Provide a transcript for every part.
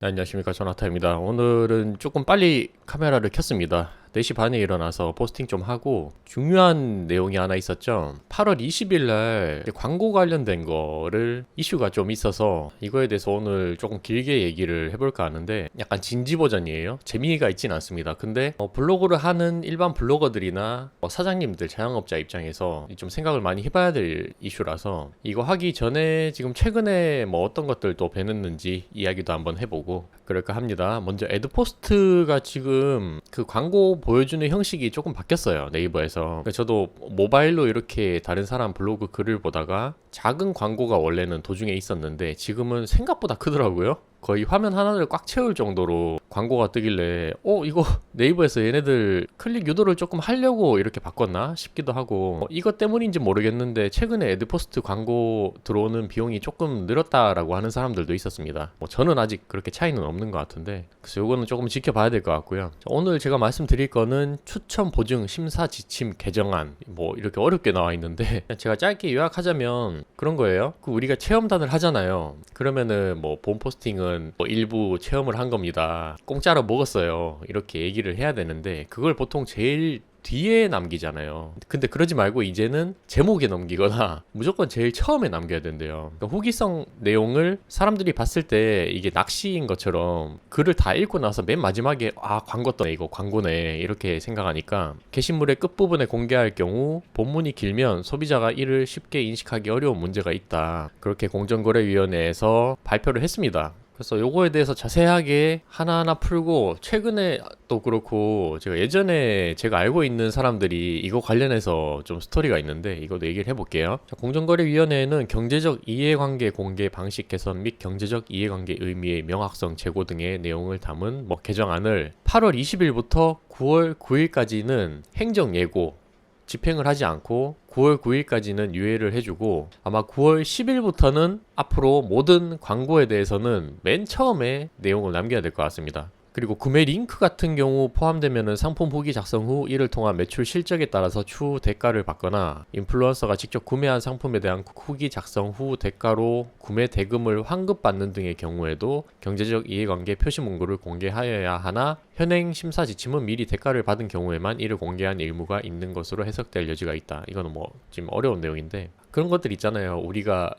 네, 안녕하십니까. 조나타입니다. 오늘은 조금 빨리 카메라를 켰습니다. 4시 반에 일어나서 포스팅 좀 하고 중요한 내용이 하나 있었죠. 8월 20일 날 광고 관련된 거를 이슈가 좀 있어서 이거에 대해서 오늘 조금 길게 얘기를 해볼까 하는데 약간 진지 버전이에요. 재미가 있진 않습니다. 근데 블로그를 하는 일반 블로거들이나 사장님들, 자영업자 입장에서 좀 생각을 많이 해봐야 될 이슈라서 이거 하기 전에 지금 최근에 뭐 어떤 것들 또 배웠는지 이야기도 한번 해보고 그럴까 합니다. 먼저 애드포스트가 지금 그 광고 보여주는 형식이 조금 바뀌었어요. 네이버에서. 그러니까 저도 모바일로 이렇게 다른 사람 블로그 글을 보다가 작은 광고가 원래는 도중에 있었는데 지금은 생각보다 크더라고요. 거의 화면 하나를 꽉 채울 정도로 광고가 뜨길래 이거 네이버에서 얘네들 클릭 유도를 조금 하려고 이렇게 바꿨나 싶기도 하고 이것 때문인지 모르겠는데 최근에 애드포스트 광고 들어오는 비용이 조금 늘었다라고 하는 사람들도 있었습니다. 저는 아직 그렇게 차이는 없는 것 같은데 그래서 이거는 조금 지켜봐야 될 것 같고요. 오늘 제가 말씀드릴 거는 추천 보증 심사 지침 개정안 이렇게 어렵게 나와 있는데 제가 짧게 요약하자면 그런 거예요. 우리가 체험단을 하잖아요. 그러면은 본 포스팅은 일부 체험을 한 겁니다. 공짜로 먹었어요. 이렇게 얘기를 해야 되는데 그걸 보통 제일 뒤에 남기잖아요. 근데 그러지 말고 이제는 제목에 넘기거나 무조건 제일 처음에 남겨야 된대요. 그러니까 후기성 내용을 사람들이 봤을 때 이게 낚시인 것처럼 글을 다 읽고 나서 맨 마지막에 광고 떠네, 이거 광고네 이렇게 생각하니까 게시물의 끝부분에 공개할 경우 본문이 길면 소비자가 이를 쉽게 인식하기 어려운 문제가 있다. 그렇게 공정거래위원회에서 발표를 했습니다. 그래서 요거에 대해서 자세하게 하나하나 풀고 최근에 또 그렇고 제가 예전에 제가 알고 있는 사람들이 이거 관련해서 좀 스토리가 있는데 이것도 얘기를 해볼게요. 공정거래위원회는 경제적 이해관계 공개 방식 개선 및 경제적 이해관계 의미의 명확성 제고 등의 내용을 담은 개정안을 8월 20일부터 9월 9일까지는 행정예고 집행을 하지 않고 9월 9일까지는 유예를 해주고 아마 9월 10일부터는 앞으로 모든 광고에 대해서는 맨 처음에 내용을 남겨야 될 것 같습니다. 그리고 구매 링크 같은 경우 포함되면 상품 후기 작성 후 이를 통한 매출 실적에 따라서 추후 대가를 받거나 인플루언서가 직접 구매한 상품에 대한 후기 작성 후 대가로 구매 대금을 환급받는 등의 경우에도 경제적 이해관계 표시 문구를 공개하여야 하나 현행 심사 지침은 미리 대가를 받은 경우에만 이를 공개한 의무가 있는 것으로 해석될 여지가 있다. 이거는 지금 어려운 내용인데 그런 것들 있잖아요. 우리가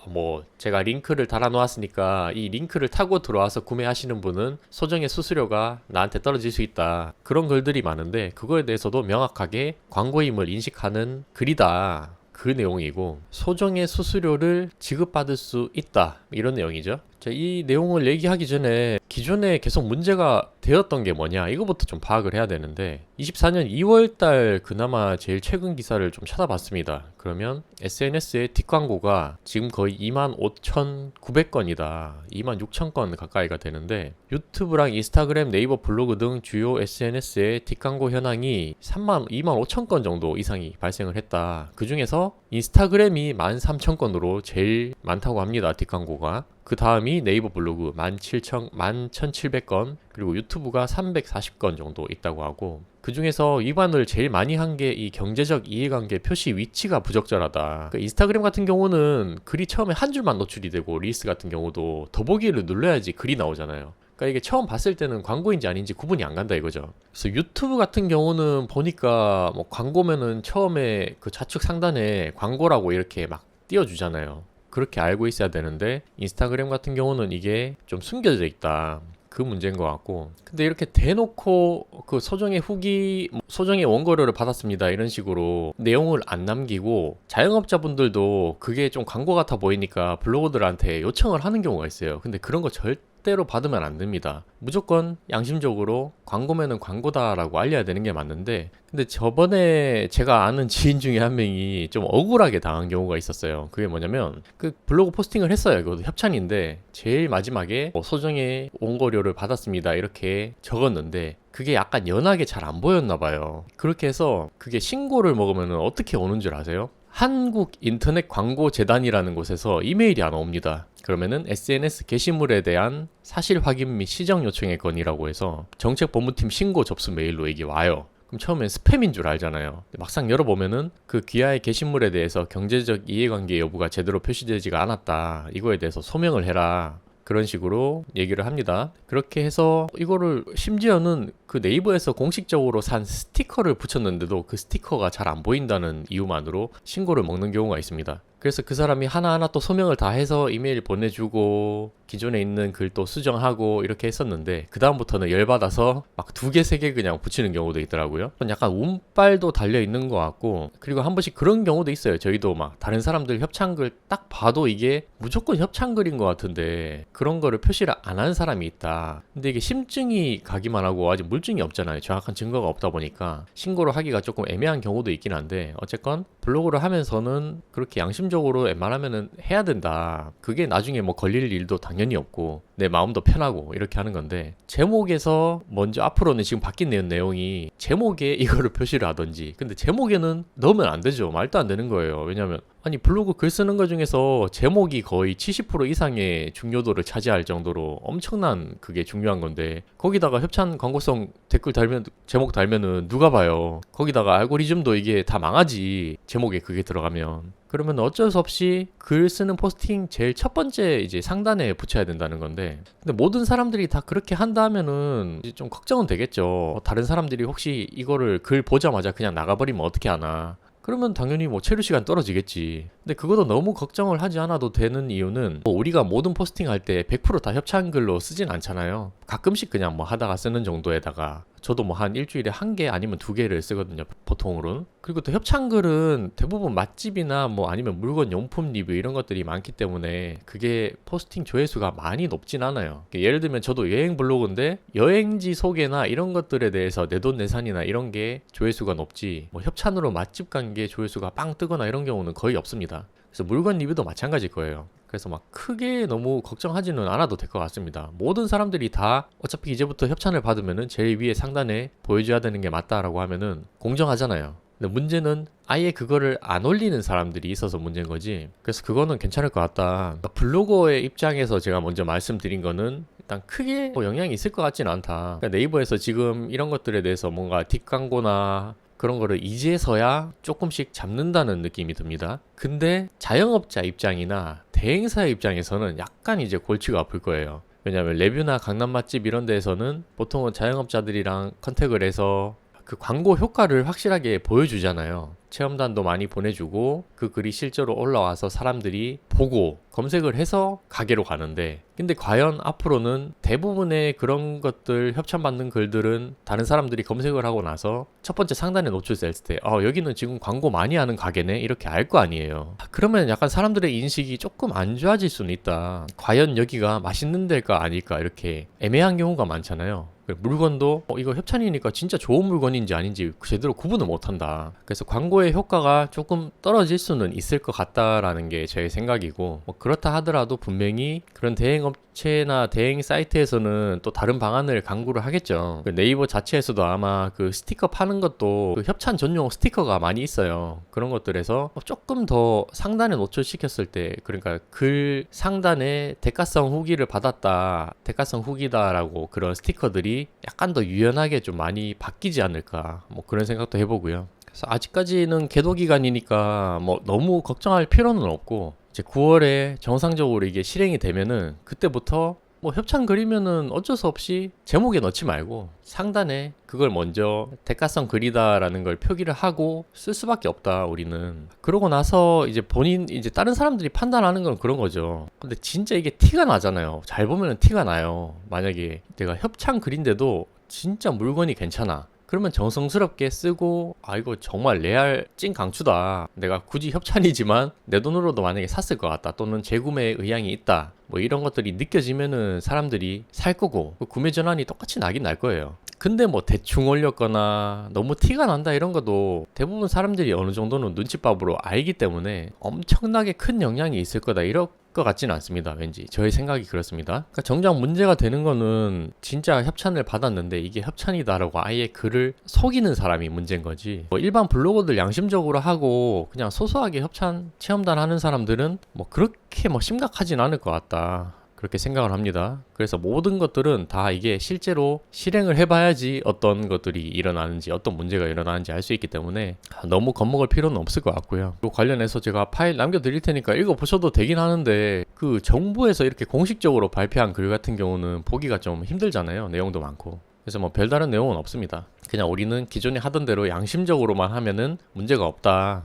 제가 링크를 달아 놓았으니까 이 링크를 타고 들어와서 구매하시는 분은 소정의 수수료가 나한테 떨어질 수 있다. 그런 글들이 많은데 그거에 대해서도 명확하게 광고임을 인식하는 글이다. 그 내용이고 소정의 수수료를 지급받을 수 있다. 이런 내용이죠. 이 내용을 얘기하기 전에 기존에 계속 문제가 되었던 게 뭐냐 이거부터 좀 파악을 해야 되는데 24년 2월달 그나마 제일 최근 기사를 좀 찾아봤습니다. 그러면 SNS의 뒷광고가 지금 거의 25,900건이다. 26,000건 가까이가 되는데 유튜브랑 인스타그램, 네이버 블로그 등 주요 SNS의 뒷광고 현황이 25,000건 정도 이상이 발생을 했다. 그 중에서 인스타그램이 13,000건으로 제일 많다고 합니다. 뒷광고가. 그 다음이 네이버 블로그 11,700건 그리고 유튜브가 340건 정도 있다고 하고 그 중에서 위반을 제일 많이 한 게 이 경제적 이해관계 표시 위치가 부적절하다. 그러니까 인스타그램 같은 경우는 글이 처음에 한 줄만 노출이 되고 릴스 같은 경우도 더보기를 눌러야지 글이 나오잖아요. 그러니까 이게 처음 봤을 때는 광고인지 아닌지 구분이 안 간다 이거죠. 그래서 유튜브 같은 경우는 보니까 광고면은 처음에 그 좌측 상단에 광고라고 이렇게 막 띄워주잖아요. 그렇게 알고 있어야 되는데 인스타그램 같은 경우는 이게 좀 숨겨져 있다. 그 문제인 것 같고 근데 이렇게 대놓고 그 소정의 후기 소정의 원고료를 받았습니다 이런 식으로 내용을 안 남기고 자영업자분들도 그게 좀 광고 같아 보이니까 블로거들한테 요청을 하는 경우가 있어요. 근데 그런 거 절대로 받으면 안 됩니다. 무조건 양심적으로 광고면은 광고다라고 알려야 되는 게 맞는데 근데 저번에 제가 아는 지인 중에 한 명이 좀 억울하게 당한 경우가 있었어요. 그게 뭐냐면 그 블로그 포스팅을 했어요. 이것도 협찬인데 제일 마지막에 소정의 원고료를 받았습니다 이렇게 적었는데 그게 약간 연하게 잘 안 보였나 봐요. 그렇게 해서 그게 신고를 먹으면 어떻게 오는 줄 아세요? 한국인터넷광고재단이라는 곳에서 이메일이 하나 옵니다. 그러면은 SNS 게시물에 대한 사실 확인 및 시정 요청의 건이라고 해서 정책본부팀 신고 접수 메일로 이게 와요. 그럼 처음엔 스팸인 줄 알잖아요. 막상 열어보면은 그 귀하의 게시물에 대해서 경제적 이해관계 여부가 제대로 표시되지가 않았다. 이거에 대해서 소명을 해라. 그런 식으로 얘기를 합니다. 그렇게 해서 이거를 심지어는 그 네이버에서 공식적으로 산 스티커를 붙였는데도 그 스티커가 잘 안 보인다는 이유만으로 신고를 먹는 경우가 있습니다. 그래서 그 사람이 하나하나 또 소명을 다 해서 이메일 보내주고 기존에 있는 글도 수정하고 이렇게 했었는데 그 다음부터는 열받아서 막 2개, 3개 그냥 붙이는 경우도 있더라고요. 약간 운빨도 달려있는 것 같고, 그리고 한 번씩 그런 경우도 있어요. 저희도 막 다른 사람들 협찬글 딱 봐도 이게 무조건 협찬글인 것 같은데 그런 거를 표시를 안 한 사람이 있다. 근데 이게 심증이 가기만 하고 아직 물증이 없잖아요. 정확한 증거가 없다 보니까 신고를 하기가 조금 애매한 경우도 있긴 한데, 어쨌건 블로그를 하면서는 그렇게 양심적으로 웬만하면은 해야 된다. 그게 나중에 뭐 걸릴 일도 당연히 없고 내 마음도 편하고 이렇게 하는 건데, 제목에서 먼저 앞으로는 지금 바뀐 내용이 제목에 이거를 표시를 하던지, 근데 제목에는 넣으면 안 되죠. 말도 안 되는 거예요. 왜냐면 아니 블로그 글 쓰는 거 중에서 제목이 거의 70% 이상의 중요도를 차지할 정도로 엄청난 그게 중요한 건데, 거기다가 협찬 광고성 댓글 달면 제목 달면은 누가 봐요. 거기다가 알고리즘도 이게 다 망하지, 제목에 그게 들어가면. 그러면 어쩔 수 없이 글 쓰는 포스팅 제일 첫 번째 이제 상단에 붙여야 된다는 건데, 근데 모든 사람들이 다 그렇게 한다 하면은 이제 좀 걱정은 되겠죠. 다른 사람들이 혹시 이거를 글 보자마자 그냥 나가버리면 어떻게 하나. 그러면 당연히 뭐 체류 시간 떨어지겠지. 근데 그것도 너무 걱정을 하지 않아도 되는 이유는, 뭐 우리가 모든 포스팅 할 때 100% 다 협찬글로 쓰진 않잖아요. 가끔씩 그냥 뭐 하다가 쓰는 정도에다가, 저도 뭐 한 일주일에 1개 아니면 2개를 쓰거든요, 보통으로는. 그리고 또 협찬글은 대부분 맛집이나 뭐 아니면 물건 용품 리뷰 이런 것들이 많기 때문에 그게 포스팅 조회수가 많이 높진 않아요. 예를 들면 저도 여행 블로그인데 여행지 소개나 이런 것들에 대해서 내돈내산이나 이런 게 조회수가 높지, 뭐 협찬으로 맛집 간 게 조회수가 빵 뜨거나 이런 경우는 거의 없습니다. 그래서 물건 리뷰도 마찬가지일 거예요. 그래서 막 크게 너무 걱정하지는 않아도 될 것 같습니다. 모든 사람들이 다 어차피 이제부터 협찬을 받으면은 제일 위에 상단에 보여줘야 되는 게 맞다라고 하면은 공정하잖아요. 근데 문제는 아예 그거를 안 올리는 사람들이 있어서 문제인 거지. 그래서 그거는 괜찮을 것 같다. 블로거의 입장에서 제가 먼저 말씀드린 거는 일단 크게 뭐 영향이 있을 것 같지는 않다. 그러니까 네이버에서 지금 이런 것들에 대해서 뭔가 뒷광고나 그런 거를 이제서야 조금씩 잡는다는 느낌이 듭니다. 근데 자영업자 입장이나 대행사 입장에서는 약간 이제 골치가 아플 거예요. 왜냐하면 레뷰나 강남 맛집 이런 데에서는 보통은 자영업자들이랑 컨택을 해서 그 광고 효과를 확실하게 보여주잖아요. 체험단도 많이 보내주고 그 글이 실제로 올라와서 사람들이 보고 검색을 해서 가게로 가는데, 근데 과연 앞으로는 대부분의 그런 것들 협찬받는 글들은 다른 사람들이 검색을 하고 나서 첫 번째 상단에 노출됐을 때 여기는 지금 광고 많이 하는 가게네 이렇게 알 거 아니에요. 그러면 약간 사람들의 인식이 조금 안 좋아질 수는 있다. 과연 여기가 맛있는 데일까 아닐까 이렇게 애매한 경우가 많잖아요. 물건도 이거 협찬이니까 진짜 좋은 물건인지 아닌지 제대로 구분을 못한다. 그래서 광고의 효과가 조금 떨어질 수는 있을 것 같다라는 게 제 생각이고, 뭐 그렇다 하더라도 분명히 그런 대행업체나 대행 사이트에서는 또 다른 방안을 강구를 하겠죠. 네이버 자체에서도 아마 그 스티커 파는 것도 그 협찬 전용 스티커가 많이 있어요. 그런 것들에서 조금 더 상단에 노출시켰을 때, 그러니까 글 상단에 대가성 후기를 받았다, 대가성 후기다라고 그런 스티커들이 약간 더 유연하게 좀 많이 바뀌지 않을까, 뭐 그런 생각도 해보고요. 그래서 아직까지는 계도 기간이니까 뭐 너무 걱정할 필요는 없고, 이제 9월에 정상적으로 이게 실행이 되면은 그때부터 뭐 협찬 글이면은 어쩔 수 없이 제목에 넣지 말고 상단에 그걸 먼저 대가성 글이다라는 걸 표기를 하고 쓸 수밖에 없다, 우리는. 그러고 나서 이제 본인, 이제 다른 사람들이 판단하는 건 그런 거죠. 근데 진짜 이게 티가 나잖아요. 잘 보면은 티가 나요. 만약에 내가 협찬 글인데도 진짜 물건이 괜찮아, 그러면 정성스럽게 쓰고 이거 정말 레알 찐 강추다, 내가 굳이 협찬이지만 내 돈으로도 만약에 샀을 것 같다, 또는 재구매 의향이 있다, 뭐 이런 것들이 느껴지면은 사람들이 살 거고, 구매 전환이 똑같이 나긴 날 거예요. 근데 뭐 대충 올렸거나 너무 티가 난다 이런 것도 대부분 사람들이 어느 정도는 눈칫밥으로 알기 때문에 엄청나게 큰 영향이 있을 거다 이럴 것 같지는 않습니다. 왠지 저의 생각이 그렇습니다. 그러니까 정작 문제가 되는 거는 진짜 협찬을 받았는데 이게 협찬이다라고 아예 글을 속이는 사람이 문제인 거지, 뭐 일반 블로거들 양심적으로 하고 그냥 소소하게 협찬 체험단 하는 사람들은 뭐 그렇게 뭐 심각하진 않을 것 같다. 그렇게 생각을 합니다. 그래서 모든 것들은 다 이게 실제로 실행을 해봐야지 어떤 것들이 일어나는지 어떤 문제가 일어나는지 알 수 있기 때문에 너무 겁먹을 필요는 없을 것 같고요. 이 관련해서 제가 파일 남겨드릴 테니까 읽어보셔도 되긴 하는데 그 정부에서 이렇게 공식적으로 발표한 글 같은 경우는 보기가 좀 힘들잖아요. 내용도 많고. 그래서 뭐 별다른 내용은 없습니다. 그냥 우리는 기존에 하던 대로 양심적으로만 하면은 문제가 없다.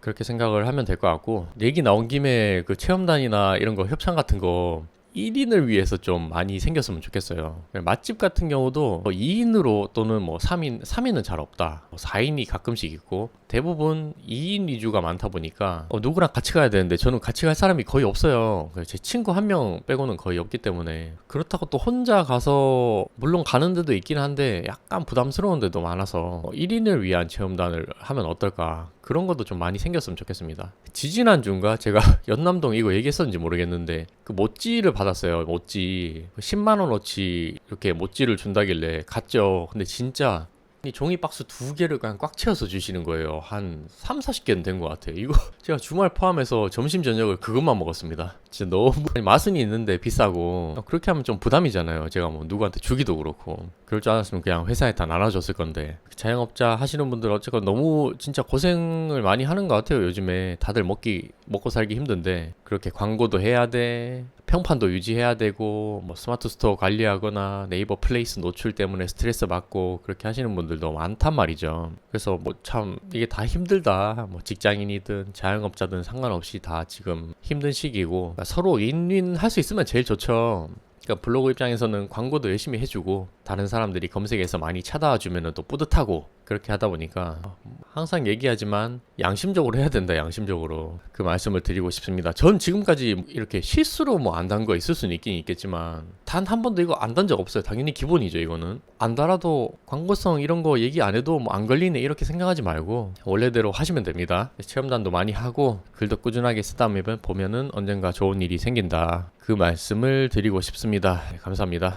그렇게 생각을 하면 될 것 같고, 얘기 나온 김에 그 체험단이나 이런 거 협찬 같은 거 1인을 위해서 좀 많이 생겼으면 좋겠어요. 맛집 같은 경우도 2인으로 또는 뭐 3인은 잘 없다. 4인이 가끔씩 있고 대부분 2인 위주가 많다 보니까 누구랑 같이 가야 되는데 저는 같이 갈 사람이 거의 없어요. 제 친구 한 명 빼고는 거의 없기 때문에 그렇다고 또 혼자 가서 물론 가는 데도 있긴 한데 약간 부담스러운 데도 많아서 1인을 위한 체험단을 하면 어떨까 그런 것도 좀 많이 생겼으면 좋겠습니다. 지지난주인가 제가 연남동 이거 얘기했었는지 모르겠는데 그 모찌를 받았어요. 모찌 10만원어치 이렇게 모찌를 준다길래 갔죠. 근데 진짜 이 종이 박스 2개를 그냥 꽉 채워서 주시는 거예요. 한 3, 40개는 된 것 같아요. 이거 제가 주말 포함해서 점심 저녁을 그것만 먹었습니다. 진짜 너무 맛은 있는데 비싸고 그렇게 하면 좀 부담이잖아요. 제가 뭐 누구한테 주기도 그렇고 그럴 줄 알았으면 그냥 회사에 다 나눠줬을 건데 자영업자 하시는 분들 어쨌건 너무 진짜 고생을 많이 하는 것 같아요. 요즘에 다들 먹고 살기 힘든데 그렇게 광고도 해야 돼. 평판도 유지해야 되고 뭐 스마트 스토어 관리하거나 네이버 플레이스 노출 때문에 스트레스 받고 그렇게 하시는 분들도 많단 말이죠. 그래서 뭐 참 이게 다 힘들다. 뭐 직장인이든 자영업자든 상관없이 다 지금 힘든 시기고 그러니까 서로 윈윈 할 수 있으면 제일 좋죠. 그러니까 블로그 입장에서는 광고도 열심히 해주고 다른 사람들이 검색해서 많이 찾아와 주면은 또 뿌듯하고 그렇게 하다 보니까 항상 얘기하지만 양심적으로 해야 된다. 양심적으로 그 말씀을 드리고 싶습니다. 전 지금까지 이렇게 실수로 뭐 안 단 거 있을 수는 있긴 있겠지만 단 한 번도 이거 안 단 적 없어요. 당연히 기본이죠. 이거는 안 달아도 광고성 이런 거 얘기 안 해도 뭐 안 걸리네 이렇게 생각하지 말고 원래대로 하시면 됩니다. 체험단도 많이 하고 글도 꾸준하게 쓰다 보면은 언젠가 좋은 일이 생긴다. 그 말씀을 드리고 싶습니다. 감사합니다.